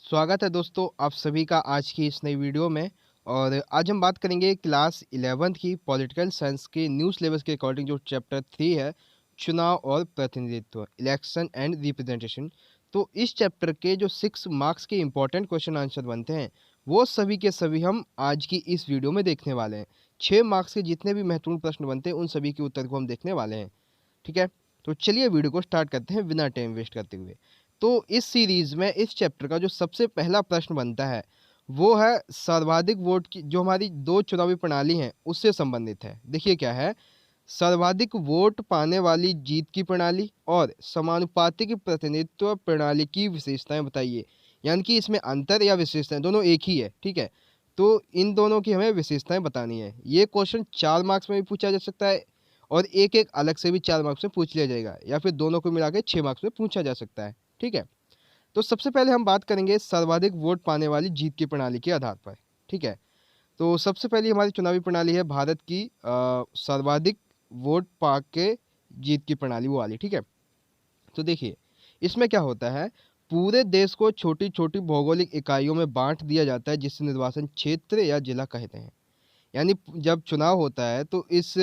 स्वागत है दोस्तों आप सभी का आज की इस नई वीडियो में। और आज हम बात करेंगे क्लास 11th की पॉलिटिकल साइंस के न्यू सिलेबस के अकॉर्डिंग जो चैप्टर 3 है, चुनाव और प्रतिनिधित्व, इलेक्शन एंड रिप्रेजेंटेशन। तो इस चैप्टर के जो 6 मार्क्स के इंपॉर्टेंट क्वेश्चन आंसर बनते हैं वो सभी के सभी हम आज की इस वीडियो में देखने वाले हैं। 6 मार्क्स के जितने भी महत्वपूर्ण प्रश्न बनते हैं उन सभी के उत्तर को हम देखने वाले हैं। ठीक है, तो चलिए वीडियो को स्टार्ट करते हैं बिना टाइम वेस्ट करते हुए। तो इस सीरीज में इस चैप्टर का जो सबसे पहला प्रश्न बनता है वो है सर्वाधिक वोट की जो हमारी दो चुनावी प्रणाली हैं उससे संबंधित है। देखिए क्या है, सर्वाधिक वोट पाने वाली जीत की प्रणाली और समानुपातिक प्रतिनिधित्व प्रणाली की विशेषताएं बताइए। यानी कि इसमें अंतर या विशेषताएं दोनों एक ही है। ठीक है, तो इन दोनों की हमें विशेषताएं बतानी है। ये क्वेश्चन 4 मार्क्स में भी पूछा जा सकता है और एक एक अलग से भी 4 मार्क्स में पूछ लिया जाएगा, या फिर दोनों को मिला के 6 मार्क्स में पूछा जा सकता है। ठीक है, तो सबसे पहले हम बात करेंगे सर्वाधिक वोट पाने वाली जीत की प्रणाली के आधार पर। ठीक है, तो सबसे पहली हमारी चुनावी प्रणाली है भारत की सर्वाधिक वोट पा के जीत की प्रणाली वो वाली। ठीक है, तो देखिए इसमें क्या होता है, पूरे देश को छोटी छोटी भौगोलिक इकाइयों में बांट दिया जाता है जिसे निर्वाचन क्षेत्र या जिला कहते हैं। यानी जब चुनाव होता है तो इस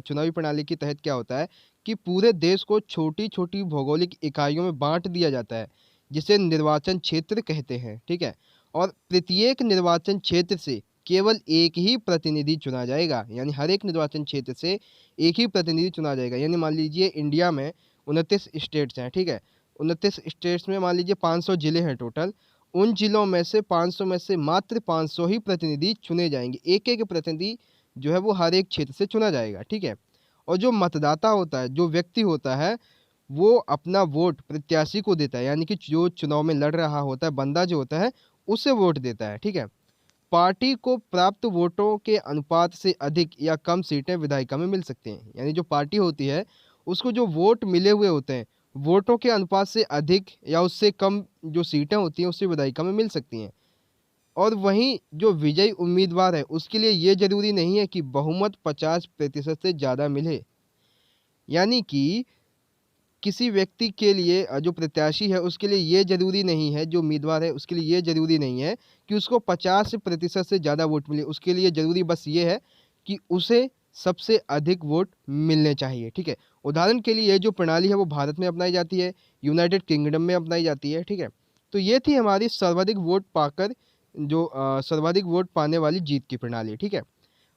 चुनावी प्रणाली के तहत क्या होता है कि पूरे देश को छोटी छोटी भौगोलिक इकाइयों में बांट दिया जाता है जिसे निर्वाचन क्षेत्र कहते हैं। ठीक है, और प्रत्येक निर्वाचन क्षेत्र से केवल एक ही प्रतिनिधि चुना जाएगा। यानी हर एक निर्वाचन क्षेत्र से एक ही प्रतिनिधि चुना जाएगा। यानी मान लीजिए इंडिया में 29 स्टेट्स हैं। ठीक है, 29 स्टेट्स में मान लीजिए 500 जिले हैं टोटल। उन जिलों में से 500 में से मात्र 500 ही प्रतिनिधि चुने जाएंगे। एक एक प्रतिनिधि जो है वो हर एक क्षेत्र से चुना जाएगा। ठीक है, और जो मतदाता होता है, जो व्यक्ति होता है, वो अपना वोट प्रत्याशी को देता है। यानी कि जो चुनाव में लड़ रहा होता है बंदा जो होता है उसे वोट देता है। ठीक है, पार्टी को प्राप्त वोटों के अनुपात से अधिक या कम सीटें विधायिका में मिल सकती हैं। यानी जो पार्टी होती है उसको जो वोट मिले हुए होते हैं, वोटों के अनुपात से अधिक या उससे कम जो सीटें होती हैं उससे विधायिका में मिल सकती हैं। और वहीं जो विजयी उम्मीदवार है उसके लिए ये जरूरी नहीं है कि बहुमत 50% से ज़्यादा मिले। यानी कि किसी व्यक्ति के लिए जो प्रत्याशी है उसके लिए ये ज़रूरी नहीं है, जो उम्मीदवार है उसके लिए ये ज़रूरी नहीं है कि उसको 50% से ज़्यादा वोट मिले। उसके लिए ज़रूरी बस ये है कि उसे सबसे अधिक वोट मिलने चाहिए। ठीक है, उदाहरण के लिए ये जो प्रणाली है वो भारत में अपनाई जाती है, यूनाइटेड किंगडम में अपनाई जाती है। ठीक है, तो ये थी हमारी सर्वाधिक वोट पाकर जो सर्वाधिक वोट पाने वाली जीत की प्रणाली। ठीक है,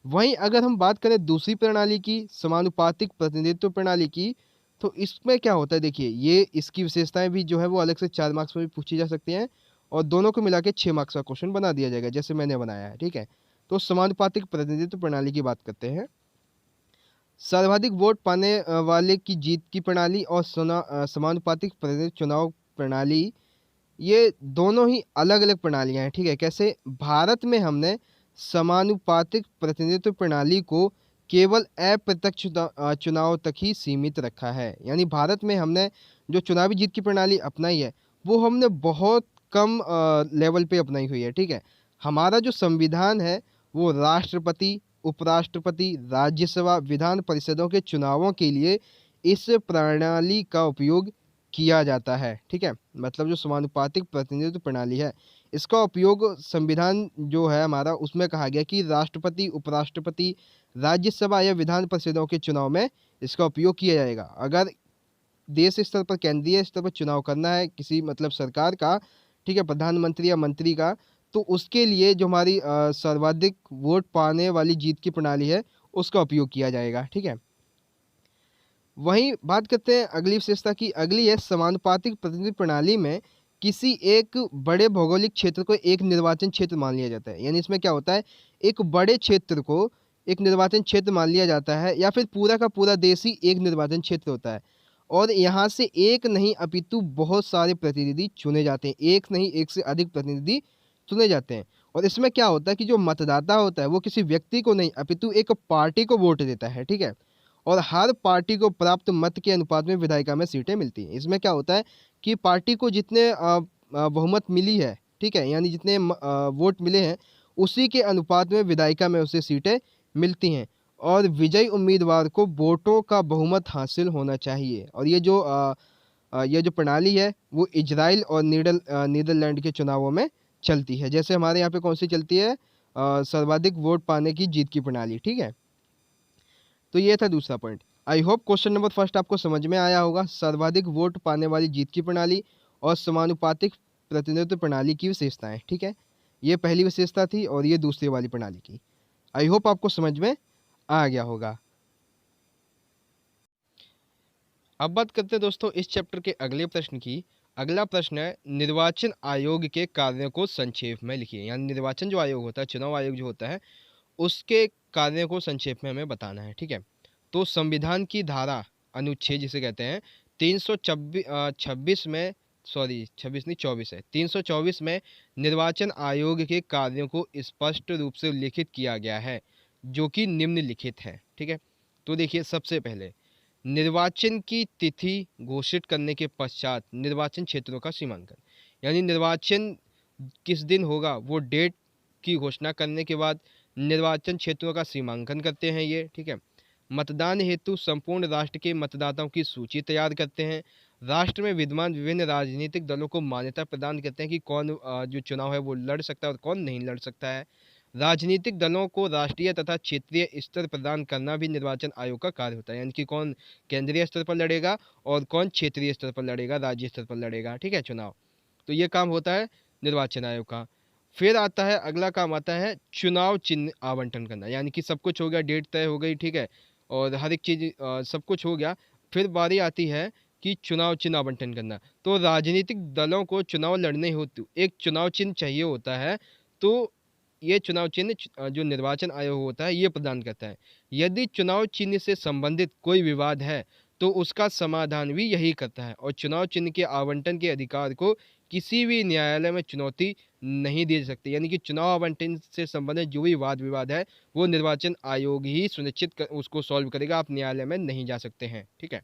वहीं अगर हम बात करें दूसरी प्रणाली की, समानुपातिक प्रतिनिधित्व प्रणाली की, तो इसमें क्या होता है, देखिए ये इसकी विशेषताएं भी जो है वो अलग से 4 मार्क्स में भी पूछी जा सकती हैं और दोनों को मिला के 6 मार्क्स का क्वेश्चन बना दिया जाएगा जैसे मैंने बनाया है। ठीक है, तो समानुपातिक प्रतिनिधित्व प्रणाली की बात करते हैं। सर्वाधिक वोट पाने वाले की जीत की प्रणाली और समानुपातिक प्रतिनिधित्व चुनाव प्रणाली, ये दोनों ही अलग अलग प्रणालियां हैं। ठीक है, कैसे, भारत में हमने समानुपातिक प्रतिनिधित्व प्रणाली को केवल अप्रत्यक्ष चुनाव तक ही सीमित रखा है। यानी भारत में हमने जो चुनावी जीत की प्रणाली अपनाई है वो हमने बहुत कम लेवल पे अपनाई हुई है। ठीक है, हमारा जो संविधान है वो राष्ट्रपति, उपराष्ट्रपति, राज्यसभा, विधान परिषदों के चुनावों के लिए इस प्रणाली का उपयोग किया जाता है। ठीक है, मतलब जो समानुपातिक प्रतिनिधित्व प्रणाली है इसका उपयोग संविधान जो है हमारा उसमें कहा गया कि राष्ट्रपति, उपराष्ट्रपति, राज्यसभा या विधान परिषदों के चुनाव में इसका उपयोग किया जाएगा। अगर देश स्तर पर, केंद्रीय स्तर पर चुनाव करना है किसी मतलब सरकार का, ठीक है, प्रधानमंत्री या मंत्री का, तो उसके लिए जो हमारी सर्वाधिक वोट पाने वाली जीत की प्रणाली है उसका उपयोग किया जाएगा। ठीक है, वहीं बात करते हैं अगली विशेषता की। अगली है समानुपातिक प्रतिनिधि प्रणाली में किसी एक बड़े भौगोलिक क्षेत्र को एक निर्वाचन क्षेत्र मान लिया जाता है। यानी इसमें क्या होता है, एक बड़े क्षेत्र को एक निर्वाचन क्षेत्र मान लिया जाता है, या फिर पूरा का पूरा देश ही एक निर्वाचन क्षेत्र होता है और यहाँ से एक नहीं अपितु बहुत सारे प्रतिनिधि चुने जाते हैं। एक नहीं, एक से अधिक प्रतिनिधि चुने जाते हैं। और इसमें क्या होता है कि जो मतदाता होता है वो किसी व्यक्ति को नहीं अपितु एक पार्टी को वोट देता है। ठीक है, और हर पार्टी को प्राप्त मत के अनुपात में विधायिका में सीटें मिलती हैं। इसमें क्या होता है कि पार्टी को जितने बहुमत मिली है, ठीक है, यानी जितने वोट मिले हैं उसी के अनुपात में विधायिका में उसे सीटें मिलती हैं और विजयी उम्मीदवार को वोटों का बहुमत हासिल होना चाहिए। और ये जो यह जो प्रणाली है वो इजराइल और नीदरलैंड के चुनावों में चलती है। जैसे हमारे यहाँ पे कौन सी चलती है, सर्वाधिक वोट पाने की जीत की प्रणाली, ठीक है। तो ये था दूसरा point. I hope question number first आपको समझ में आया होगा। सर्वाधिक वोट पाने वाली जीत की प्रणाली और समानुपातिक प्रतिनिधित्व प्रणाली की विशेषताएं, ठीक है। ये पहली विशेषता थी और ये दूसरी वाली प्रणाली की। आई होप आपको समझ में आ गया होगा। अब बात करते हैं दोस्तों इस चैप्टर के अगले प्रश्न की। अगला प्रश्न है, निर्वाचन आयोग के कार्यों को संक्षेप में लिखिए। यानी निर्वाचन जो आयोग होता है, चुनाव आयोग जो होता है, उसके कार्यों को संक्षेप में हमें बताना है, ठीक है। तो संविधान की धारा अनुच्छेद जिसे कहते हैं 326 में, सॉरी 26 नहीं 24 है, 324 में निर्वाचन आयोग के कार्यों को स्पष्ट रूप से उल्लेखित किया गया है, जो कि निम्नलिखित है, ठीक है। तो देखिए, सबसे पहले निर्वाचन की तिथि घोषित करने के पश्चात निर्वाचन क्षेत्रों का सीमांकन। यानी निर्वाचन किस दिन होगा वो डेट की घोषणा करने के बाद निर्वाचन क्षेत्रों का सीमांकन करते हैं ये, ठीक है। मतदान हेतु संपूर्ण राष्ट्र के मतदाताओं की सूची तैयार करते हैं। राष्ट्र में विद्यमान विभिन्न राजनीतिक दलों को मान्यता प्रदान करते हैं कि कौन जो चुनाव है वो लड़ सकता है और कौन नहीं लड़ सकता है। राजनीतिक दलों को राष्ट्रीय तथा क्षेत्रीय स्तर प्रदान करना भी निर्वाचन आयोग का कार्य होता है। यानी कि कौन केंद्रीय स्तर पर लड़ेगा और कौन क्षेत्रीय स्तर पर लड़ेगा, राज्य स्तर पर लड़ेगा, ठीक है, चुनाव। तो ये काम होता है निर्वाचन आयोग का। फिर आता है, अगला काम आता है चुनाव चिन्ह आवंटन करना। यानी कि सब कुछ हो गया, डेट तय हो गई, ठीक है, और हर एक चीज़ सब कुछ हो गया। फिर बारी आती है कि चुनाव चिन्ह आवंटन करना। तो राजनीतिक दलों को चुनाव लड़ने हेतु एक चुनाव चिन्ह चाहिए होता है। तो ये चुनाव चिन्ह जो निर्वाचन आयोग होता है ये प्रदान करता है। यदि चुनाव चिन्ह से संबंधित कोई विवाद है तो उसका समाधान भी यही करता है, और चुनाव चिन्ह के आवंटन के अधिकार को किसी भी न्यायालय में चुनौती नहीं दी जा सकती। यानी कि चुनाव आवंटन से संबंधित जो भी वाद विवाद है वो निर्वाचन आयोग ही सुनिश्चित उसको सॉल्व करेगा, आप न्यायालय में नहीं जा सकते हैं, ठीक है।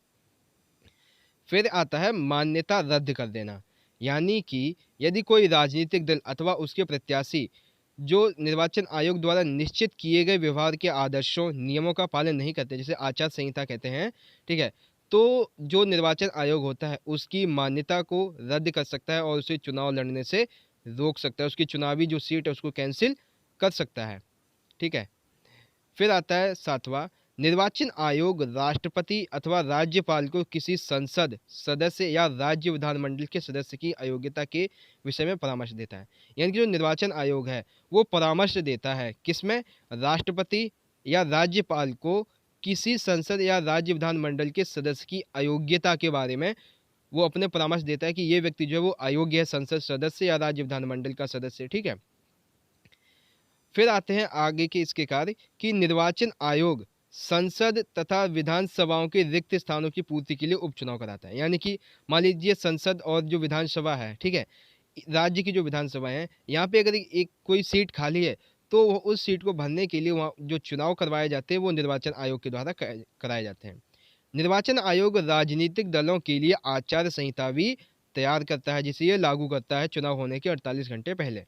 फिर आता है मान्यता रद्द कर देना। यानी कि यदि कोई राजनीतिक दल अथवा उसके प्रत्याशी जो निर्वाचन आयोग द्वारा निश्चित किए गए व्यवहार के आदर्शों नियमों का पालन नहीं करते, जैसे आचार संहिता कहते हैं, ठीक है, तो जो निर्वाचन आयोग होता है उसकी मान्यता को रद्द कर सकता है और उसे चुनाव लड़ने से रोक सकता है, उसकी चुनावी जो सीट है उसको कैंसिल कर सकता है, ठीक है। फिर आता है सातवां, निर्वाचन आयोग राष्ट्रपति अथवा राज्यपाल को किसी संसद सदस्य या राज्य विधानमंडल के सदस्य की अयोग्यता के विषय में परामर्श देता है। यानी कि जो निर्वाचन आयोग है वो परामर्श देता है किसमें, राष्ट्रपति या राज्यपाल को किसी संसद या राज्य विधानमंडल के सदस्य की अयोग्यता के बारे में वो अपने परामर्श देता है कि ये व्यक्ति जो है वो अयोग्य है संसद सदस्य या राज्य विधानमंडल का सदस्य, ठीक है। फिर आते हैं आगे के इसके कार्य कि निर्वाचन आयोग संसद तथा विधानसभाओं के रिक्त स्थानों की पूर्ति के लिए उपचुनाव कराता है। यानी कि मान लीजिए संसद और जो विधानसभा है, ठीक है, राज्य की जो विधानसभा है, यहाँ पे अगर एक कोई सीट खाली है तो उस सीट को भरने के लिए वहाँ जो चुनाव करवाए जाते हैं वो निर्वाचन आयोग के द्वारा कराए जाते हैं। निर्वाचन आयोग राजनीतिक दलों के लिए आचार संहिता भी तैयार करता है, जिसे ये लागू करता है चुनाव होने के 48 घंटे पहले।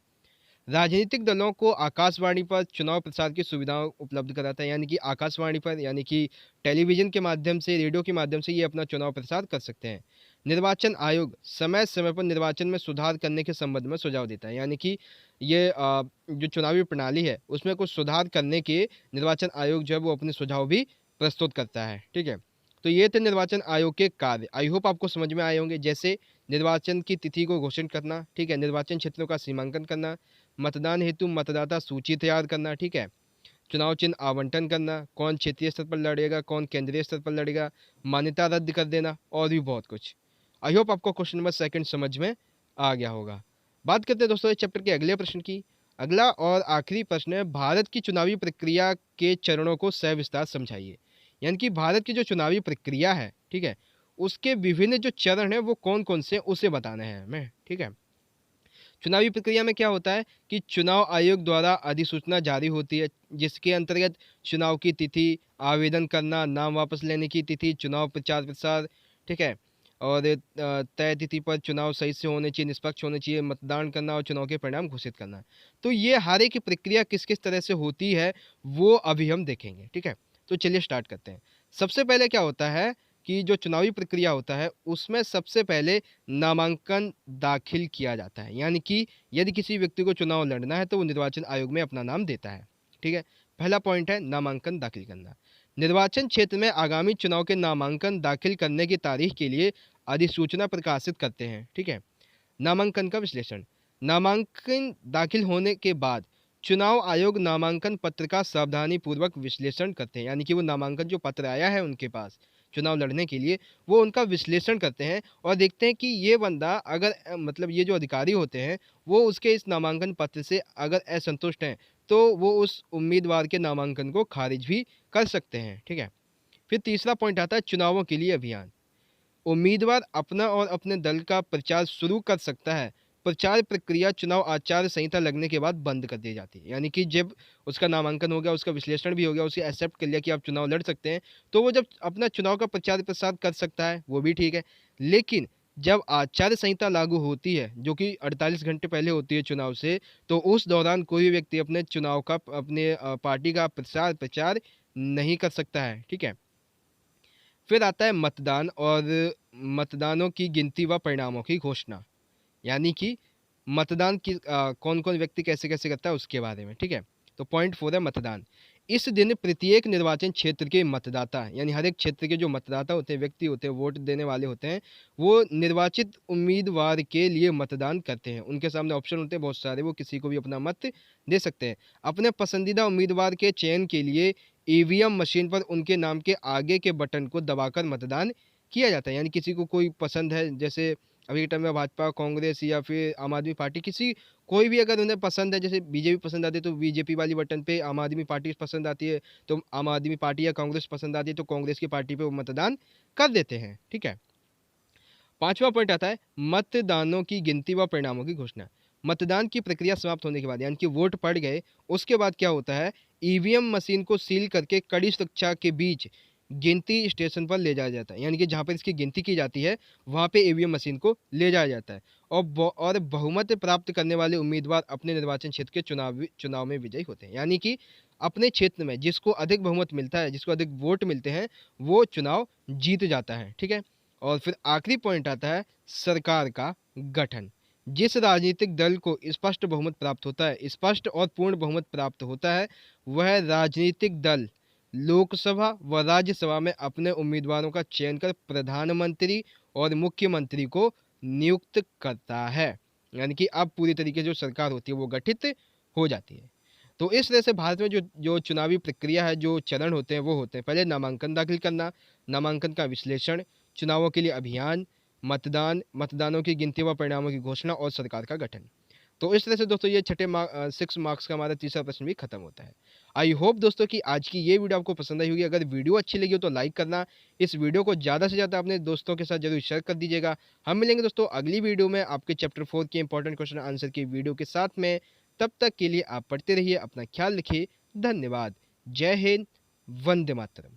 राजनीतिक दलों को आकाशवाणी पर चुनाव प्रसार की सुविधाएं उपलब्ध कराता है। यानी कि आकाशवाणी पर, यानी कि टेलीविज़न के माध्यम से, रेडियो के माध्यम से ये अपना चुनाव प्रसार कर सकते हैं। निर्वाचन आयोग समय समय पर निर्वाचन में सुधार करने के संबंध में सुझाव देता है। यानी कि ये जो चुनावी प्रणाली है उसमें कुछ सुधार करने के निर्वाचन आयोग जो है वो अपने सुझाव भी प्रस्तुत करता है, ठीक है। तो ये थे निर्वाचन आयोग के कार्य। आई होप आपको समझ में आए होंगे। जैसे निर्वाचन की तिथि को घोषित करना, ठीक है, निर्वाचन क्षेत्रों का सीमांकन करना, मतदान हेतु मतदाता सूची तैयार करना, ठीक है, चुनाव चिन्ह आवंटन करना, कौन क्षेत्रीय स्तर पर लड़ेगा कौन केंद्रीय स्तर पर लड़ेगा, मान्यता रद्द कर देना, और भी बहुत कुछ। आई होप आपको क्वेश्चन नंबर सेकंड समझ में आ गया होगा। बात करते हैं दोस्तों इस चैप्टर के अगले प्रश्न की। अगला और आखिरी प्रश्न है, भारत की चुनावी प्रक्रिया के चरणों को सविस्तार समझाइए। यानी कि भारत की जो चुनावी प्रक्रिया है, ठीक है, उसके विभिन्न जो चरण है वो कौन कौन से उसे बताना है हमें, ठीक है। चुनावी प्रक्रिया में क्या होता है कि चुनाव आयोग द्वारा अधिसूचना जारी होती है, जिसके अंतर्गत चुनाव की तिथि, आवेदन करना, नाम वापस लेने की तिथि, चुनाव प्रचार प्रसार, ठीक है, और तय तिथि पर चुनाव सही से होने चाहिए, निष्पक्ष होने चाहिए, मतदान करना और चुनाव के परिणाम घोषित करना। तो ये हर एक प्रक्रिया किस किस तरह से होती है वो अभी हम देखेंगे, ठीक है। तो चलिए स्टार्ट करते हैं। सबसे पहले क्या होता है कि जो चुनावी प्रक्रिया होता है उसमें सबसे पहले नामांकन दाखिल किया जाता है। यानी कि यदि किसी व्यक्ति को चुनाव लड़ना है तो वो निर्वाचन आयोग में अपना नाम देता है। ठीक है, पहला पॉइंट है नामांकन दाखिल करना। निर्वाचन क्षेत्र में आगामी चुनाव के नामांकन दाखिल करने की तारीख के लिए अधिसूचना प्रकाशित करते हैं। ठीक है, नामांकन का विश्लेषण। नामांकन दाखिल होने के बाद चुनाव आयोग नामांकन पत्र का सावधानीपूर्वक विश्लेषण करते हैं। यानी कि वो नामांकन जो पत्र आया है उनके पास चुनाव लड़ने के लिए, वो उनका विश्लेषण करते हैं और देखते हैं कि ये बंदा अगर मतलब ये जो अधिकारी होते हैं वो उसके इस नामांकन पत्र से अगर असंतुष्ट हैं तो वो उस उम्मीदवार के नामांकन को खारिज भी कर सकते हैं। ठीक है, फिर तीसरा पॉइंट आता है चुनावों के लिए अभियान। उम्मीदवार अपना और अपने दल का प्रचार शुरू कर सकता है। प्रचार प्रक्रिया चुनाव आचार संहिता लगने के बाद बंद कर दी जाती है। यानी कि जब उसका नामांकन हो गया, उसका विश्लेषण भी हो गया, उसे एक्सेप्ट कर लिया कि आप चुनाव लड़ सकते हैं, तो वो जब अपना चुनाव का प्रचार प्रसार कर सकता है, वो भी ठीक है। लेकिन जब आचार संहिता लागू होती है, जो कि 48 घंटे पहले होती है चुनाव से, तो उस दौरान कोई भी व्यक्ति अपने चुनाव का अपने पार्टी का प्रसार प्रचार नहीं कर सकता है। ठीक है, फिर आता है मतदान और मतदानों की गिनती व परिणामों की घोषणा। यानी कि मतदान की कौन-कौन व्यक्ति कैसे-कैसे करता है उसके बारे में। ठीक है? तो पॉइंट 4 है मतदान। इस दिन प्रत्येक निर्वाचन क्षेत्र के मतदाता यानी हर एक क्षेत्र के जो मतदाता होते हैं, व्यक्ति होते हैं, वोट देने वाले होते हैं, वो निर्वाचित उम्मीदवार के लिए मतदान करते हैं। उनके सामने ऑप्शन होते हैं बहुत सारे, वो किसी को भी अपना मत दे सकते हैं। अपने पसंदीदा उम्मीदवार के चयन के लिए ईवीएम मशीन पर उनके नाम के आगे के बटन को दबाकर मतदान किया जाता है। यानी किसी को कोई पसंद है, जैसे अभी के टाइम में भाजपा, कांग्रेस या फिर आम आदमी पार्टी, किसी कोई भी अगर उन्हें पसंद है, जैसे बीजेपी पसंद आती है तो बीजेपी वाली बटन पे, आम आदमी पार्टी पसंद आती है तो आम आदमी पार्टी या कांग्रेस पसंद आती है तो कांग्रेस की पार्टी पे वो मतदान कर देते हैं। ठीक है, पांचवा पॉइंट आता है मतदानों की गिनती व परिणामों की घोषणा। मतदान की प्रक्रिया समाप्त होने के बाद यानी कि वोट पड़ गए, उसके बाद क्या होता है, ईवीएम मशीन को सील करके कड़ी सुरक्षा के बीच गिनती स्टेशन पर ले जाया जाता है। यानी कि जहाँ पर इसकी गिनती की जाती है वहाँ पे ईवीएम मशीन को ले जाया जाता है और बहुमत प्राप्त करने वाले उम्मीदवार अपने निर्वाचन क्षेत्र के चुनाव में विजयी होते हैं। यानी कि अपने क्षेत्र में जिसको अधिक बहुमत मिलता है, जिसको अधिक वोट मिलते हैं, वो चुनाव जीत जाता है। ठीक है, और फिर आखिरी पॉइंट आता है सरकार का गठन। जिस राजनीतिक दल को स्पष्ट बहुमत प्राप्त होता है, स्पष्ट और पूर्ण बहुमत प्राप्त होता है, वह राजनीतिक दल लोकसभा व राज्यसभा में अपने उम्मीदवारों का चयन कर प्रधानमंत्री और मुख्यमंत्री को नियुक्त करता है। यानी कि अब पूरी तरीके से जो सरकार होती है वो गठित हो जाती है। तो इस तरह से भारत में जो जो चुनावी प्रक्रिया है, जो चरण होते हैं वो होते हैं, पहले नामांकन दाखिल करना, नामांकन का विश्लेषण, चुनावों के लिए अभियान, मतदान, मतदानों की गिनती व परिणामों की घोषणा और सरकार का गठन। तो इस तरह से दोस्तों ये 6 मार्क्स का हमारा तीसरा प्रश्न भी खत्म होता है। आई होप दोस्तों कि आज की ये वीडियो आपको पसंद आई होगी। अगर वीडियो अच्छी लगी हो तो लाइक करना, इस वीडियो को ज़्यादा से ज़्यादा अपने दोस्तों के साथ ज़रूर शेयर कर दीजिएगा। हम मिलेंगे दोस्तों अगली वीडियो में आपके चैप्टर 4 के इंपॉर्टेंट क्वेश्चन आंसर की वीडियो के साथ में। तब तक के लिए आप पढ़ते रहिए, अपना ख्याल रखिए। धन्यवाद। जय हिंद, वंदे मातरम।